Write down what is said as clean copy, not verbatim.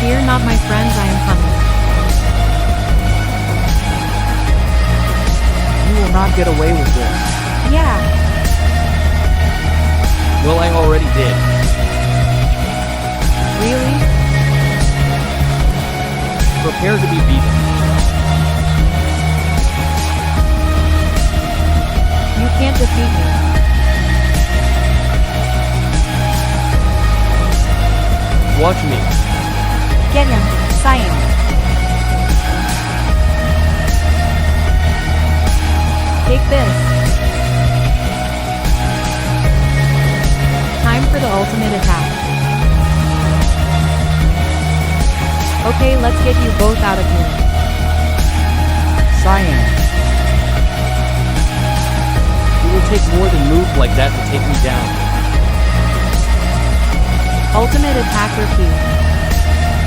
Fear not, my friends, I am coming. You will not get away with this. Yeah, Well, I already did. really? Prepare to be beaten. You can't defeat me. Watch me. Get him, Cyan. Take this. Time for the ultimate attack. Okay, let's get you both out of here. Cyan. It will take more than move like that to take me down. Ultimate attack repeat.